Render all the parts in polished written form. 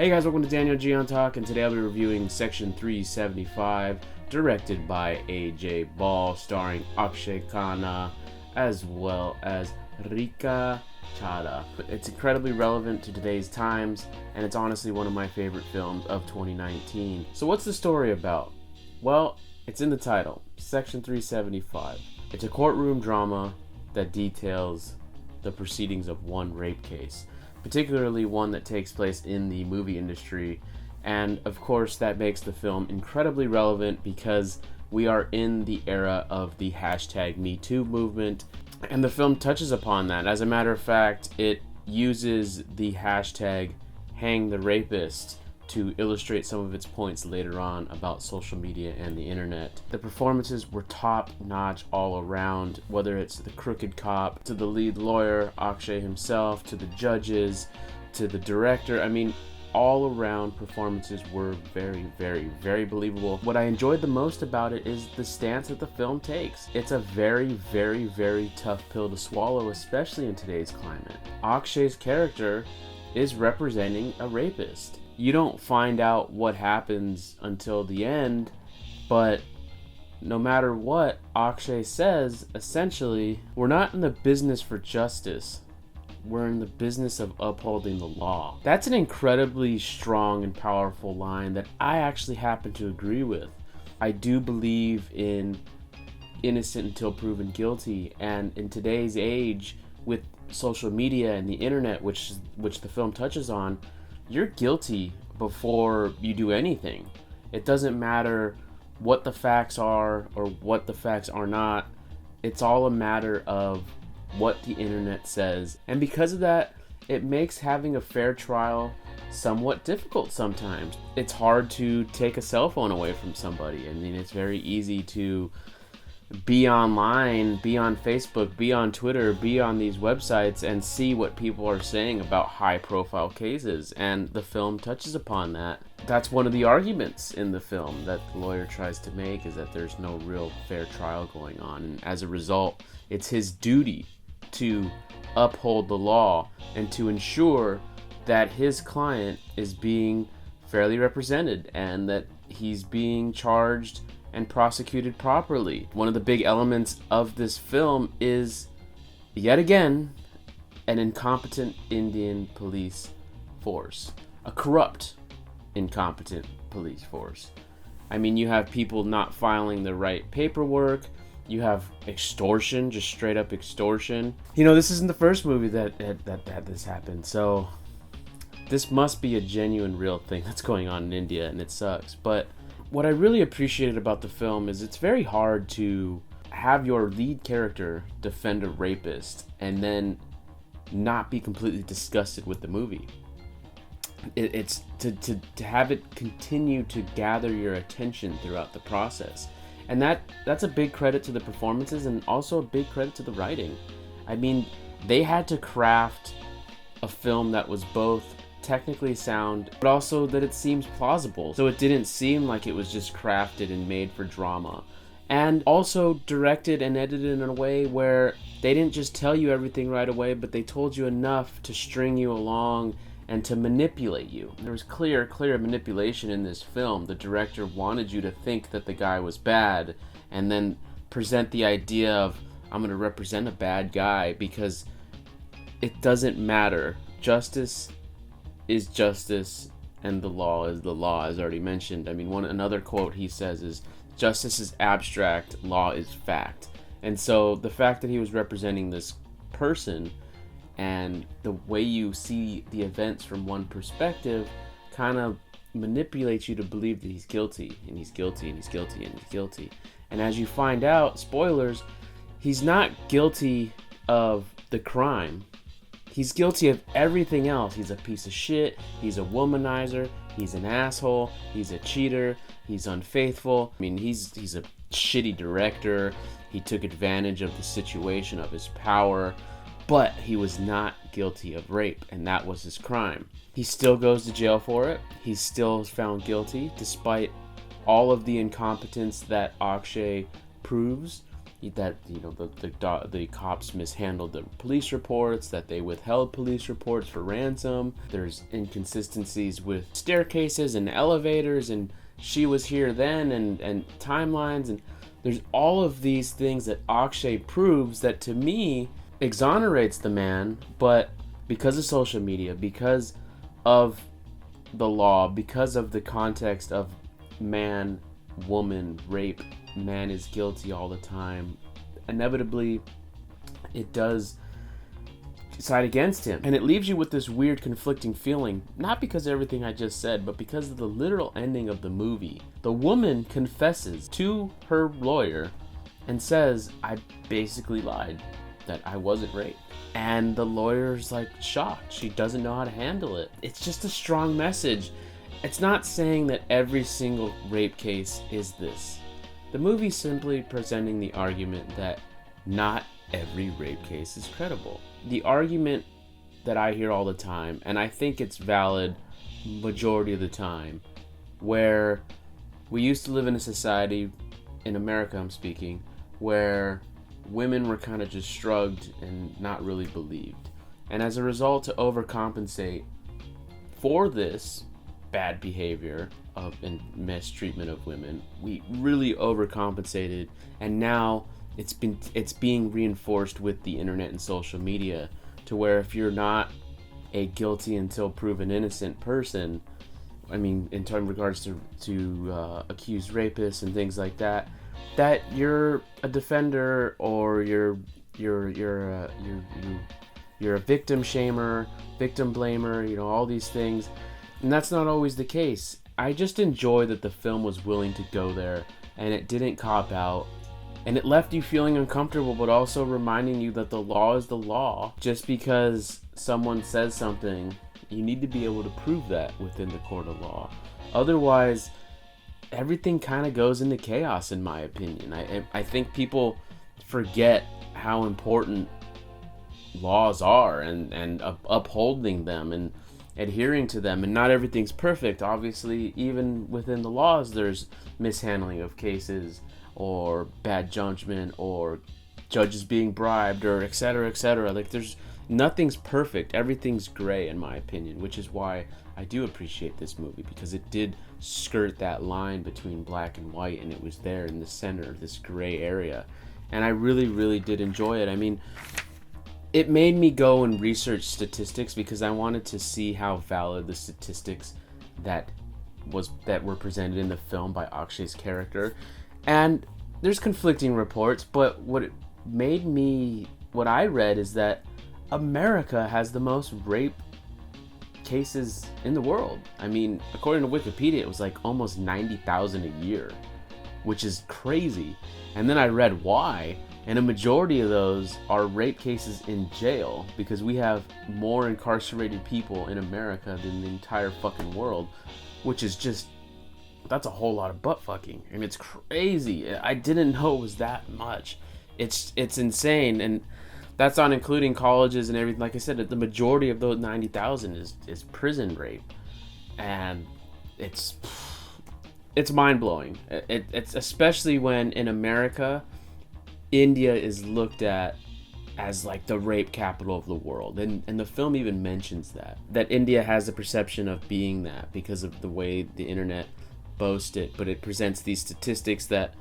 Hey guys, welcome to Daniel Gian Talk, and today I'll be reviewing Section 375, directed by A.J. Ball, starring Akshay Khanna, as well as Rika Chadha. It's incredibly relevant to today's times, and it's honestly one of my favorite films of 2019. So what's the story about? Well, it's in the title, Section 375. It's a courtroom drama that details the proceedings of one rape case, particularly one that takes place in the movie industry. And of course that makes the film incredibly relevant because we are in the era of the hashtag #MeToo movement, and the film touches upon that. As a matter of fact, it uses the hashtag #HangTheRapist to illustrate some of its points later on about social media and the internet. The performances were top notch all around, whether it's the crooked cop, to the lead lawyer, Akshay himself, to the judges, to the director. I mean, all around performances were very, very, very believable. What I enjoyed the most about it is the stance that the film takes. It's a very, very, very tough pill to swallow, especially in today's climate. Akshay's character is representing a rapist. You don't find out what happens until the end, but no matter what Akshay says, essentially, we're not in the business for justice. We're in the business of upholding the law. That's an incredibly strong and powerful line that I actually happen to agree with. I do believe in innocent until proven guilty, and in today's age, with social media and the internet, which the film touches on, you're guilty before you do anything. It doesn't matter what the facts are or what the facts are not. It's all a matter of what the internet says. And because of that, it makes having a fair trial somewhat difficult sometimes. It's hard to take a cell phone away from somebody. I mean, it's very easy to be online, be on Facebook, be on Twitter, be on these websites and see what people are saying about high profile cases, and the film touches upon that. That's one of the arguments in the film that the lawyer tries to make, is that there's no real fair trial going on, and as a result, it's his duty to uphold the law and to ensure that his client is being fairly represented and that he's being charged and prosecuted properly. One of the big elements of this film is, yet again, an incompetent Indian police force. A corrupt, incompetent police force. I mean, you have people not filing the right paperwork. You have extortion, just straight up extortion. You know, this isn't the first movie that had this happen, so this must be a genuine, real thing that's going on in India, and it sucks. But what I really appreciated about the film is it's very hard to have your lead character defend a rapist and then not be completely disgusted with the movie. It's to have it continue to gather your attention throughout the process. And that's a big credit to the performances and also a big credit to the writing. I mean, they had to craft a film that was both technically sound, but also that it seems plausible, so it didn't seem like it was just crafted and made for drama, and also directed and edited in a way where they didn't just tell you everything right away, but they told you enough to string you along and to manipulate you. There was clear manipulation in this film. The director wanted you to think that the guy was bad and then present the idea of, I'm going to represent a bad guy, because it doesn't matter. Justice is justice and the law is the law, as already mentioned. I mean, another quote he says is, justice is abstract, law is fact. And so the fact that he was representing this person and the way you see the events from one perspective kind of manipulates you to believe that he's guilty, and he's guilty, and he's guilty, and he's guilty. And as you find out, spoilers, he's not guilty of the crime. He's guilty of everything else. He's a piece of shit. He's a womanizer. He's an asshole. He's a cheater. He's unfaithful. I mean, he's a shitty director. He took advantage of the situation, of his power, but he was not guilty of rape, and that was his crime. He still goes to jail for it. He's still found guilty, despite all of the incompetence that Akshay proves. that the cops mishandled the police reports, that they withheld police reports for ransom. There's inconsistencies with staircases and elevators, and she was here then, and timelines, and there's all of these things that Akshay proves that, to me, exonerates the man. But because of social media, because of the law, because of the context of man, woman, rape, man is guilty all the time, inevitably it does side against him, and it leaves you with this weird conflicting feeling, not because of everything I just said, but because of the literal ending of the movie. The woman confesses to her lawyer and says, I basically lied, that I wasn't raped. And the lawyer's like shocked. She doesn't know how to handle it. It's just a strong message. It's not saying that every single rape case is this. The movie's simply presenting the argument that not every rape case is credible. The argument that I hear all the time, and I think it's valid majority of the time, where we used to live in a society, in America I'm speaking, where women were kind of just shrugged and not really believed. And as a result, to overcompensate for this bad behavior and mistreatment of women, we really overcompensated, and now it's being reinforced with the internet and social media, to where if you're not a guilty until proven innocent person, I mean, in regards to accused rapists and things like that, that you're a defender, or you're a victim shamer, victim blamer, all these things. And that's not always the case. I just enjoy that the film was willing to go there, and it didn't cop out, and it left you feeling uncomfortable, but also reminding you that the law is the law. Just because someone says something, you need to be able to prove that within the court of law. Otherwise, everything kind of goes into chaos, in my opinion. I think people forget how important laws are, and upholding them and adhering to them. And not everything's perfect. Obviously, even within the laws, there's mishandling of cases, or bad judgment, or judges being bribed, or etc., etc. Like, nothing's perfect. Everything's gray, in my opinion, which is why I do appreciate this movie, because it did skirt that line between black and white, and it was there in the center, this gray area. And I really, really did enjoy it. I mean, it made me go and research statistics, because I wanted to see how valid the statistics that were presented in the film by Akshay's character. And there's conflicting reports, but what I read is that America has the most rape cases in the world. I mean, according to Wikipedia, it was like almost 90,000 a year, which is crazy. And then I read why, and a majority of those are rape cases in jail, because we have more incarcerated people in America than the entire fucking world, which is just, that's a whole lot of butt fucking, and it's crazy. I didn't know it was that much. It's insane, and that's not including colleges and everything. Like I said, the majority of those 90,000 is prison rape, and it's mind-blowing. It's especially when in America, India is looked at as like the rape capital of the world, and the film even mentions that India has the perception of being that because of the way the internet boasts it. But it presents these statistics that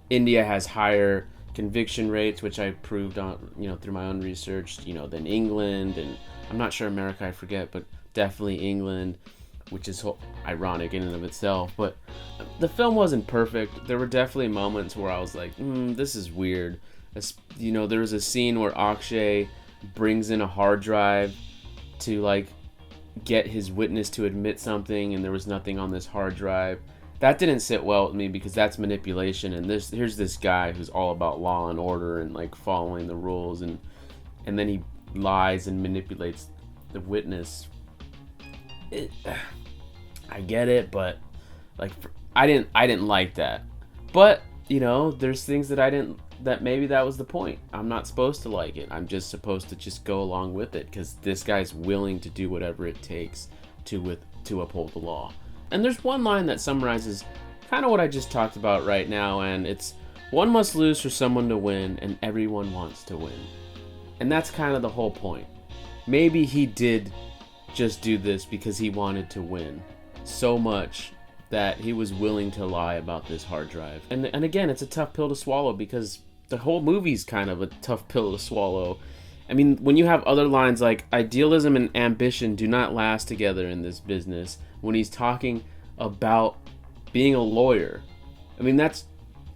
India has higher conviction rates, which I proved on through my own research, than England, and I'm not sure America, I forget, but definitely England, which is ironic in and of itself. But the film wasn't perfect. There were definitely moments where I was like, this is weird. There was a scene where Akshay brings in a hard drive to like get his witness to admit something, and there was nothing on this hard drive. That didn't sit well with me, because that's manipulation, and here's this guy who's all about law and order and like following the rules, and then he lies and manipulates the witness. I get it, but like I didn't like that. But there's things that maybe that was the point. I'm not supposed to like it. I'm just supposed to just go along with it, because this guy's willing to do whatever it takes to uphold the law. And there's one line that summarizes kind of what I just talked about right now, and it's One must lose for someone to win, and everyone wants to win. And that's kind of the whole point. Maybe he did just do this because he wanted to win so much that he was willing to lie about this hard drive. And again, it's a tough pill to swallow because the whole movie's kind of a tough pill to swallow. I mean, when you have other lines like idealism and ambition do not last together in this business, when he's talking about being a lawyer, I mean, that's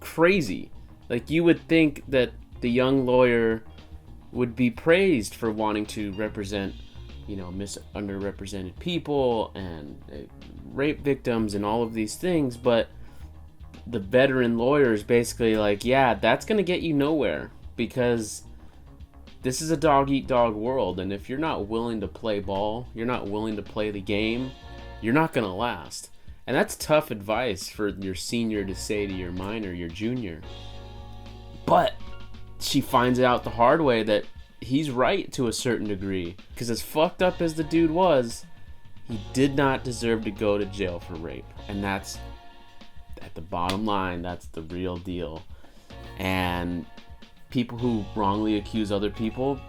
crazy. Like, you would think that the young lawyer would be praised for wanting to represent, you know, underrepresented people and rape victims and all of these things, but the veteran lawyer is basically like, yeah, that's gonna get you nowhere because this is a dog-eat-dog world, and if you're not willing to play ball, you're not willing to play the game, you're not gonna last. And that's tough advice for your senior to say to your minor, your junior. But she finds out the hard way that he's right to a certain degree, because as fucked up as the dude was, he did not deserve to go to jail for rape. And that's, at the bottom line, that's the real deal. And people who wrongly accuse other people,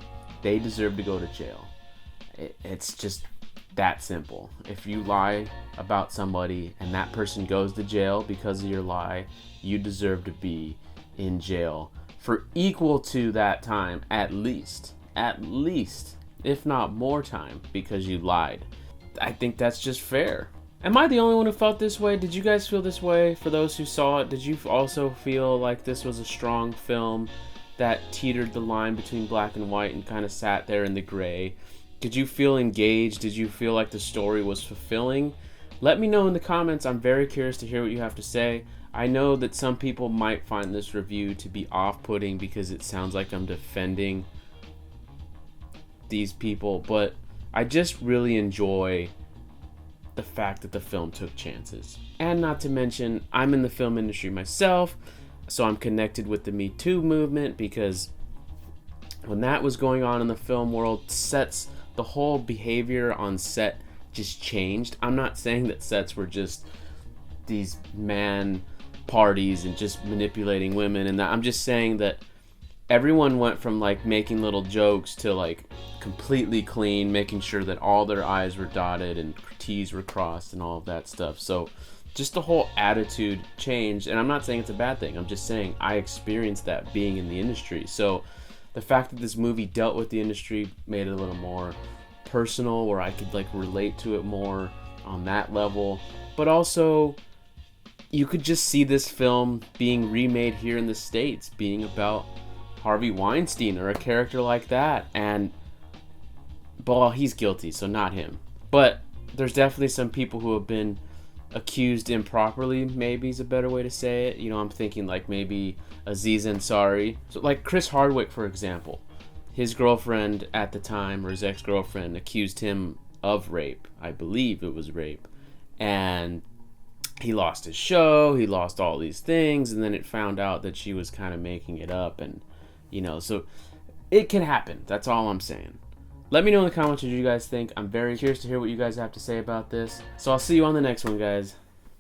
they deserve to go to jail. It's just that simple. If you lie about somebody and that person goes to jail because of your lie, you deserve to be in jail for equal to that time, at least, if not more time, because you lied. I think that's just fair. Am I the only one who felt this way? Did you guys feel this way? For those who saw it, did you also feel like this was a strong film that teetered the line between black and white and kind of sat there in the gray? Did you feel engaged? Did you feel like the story was fulfilling? Let me know in the comments. I'm very curious to hear what you have to say. I know that some people might find this review to be off-putting because it sounds like I'm defending these people, but I just really enjoy the fact that the film took chances. And not to mention, I'm in the film industry myself, so I'm connected with the Me Too movement, because when that was going on in the film world, sets, the whole behavior on set just changed. I'm not saying that sets were just these man parties and just manipulating women and that. I'm just saying that everyone went from like making little jokes to like completely clean, making sure that all their I's were dotted and T's were crossed and all of that stuff. So just the whole attitude changed, and I'm not saying it's a bad thing. I'm just saying I experienced that being in the industry. So the fact that this movie dealt with the industry made it a little more personal, where I could like relate to it more on that level. But also, you could just see this film being remade here in the States, being about Harvey Weinstein or a character like that. And, well, he's guilty, so not him. But there's definitely some people who have been accused improperly, maybe is a better way to say it. You know, I'm thinking like maybe Aziz Ansari. So like Chris Hardwick, for example. His girlfriend at the time, or his ex-girlfriend, accused him of rape. I believe it was rape. And he lost his show, he lost all these things, and then it found out that she was kind of making it up, and, you know, so it can happen. That's all I'm saying. Let me know in the comments what you guys think. I'm very curious to hear what you guys have to say about this. So I'll see you on the next one, guys.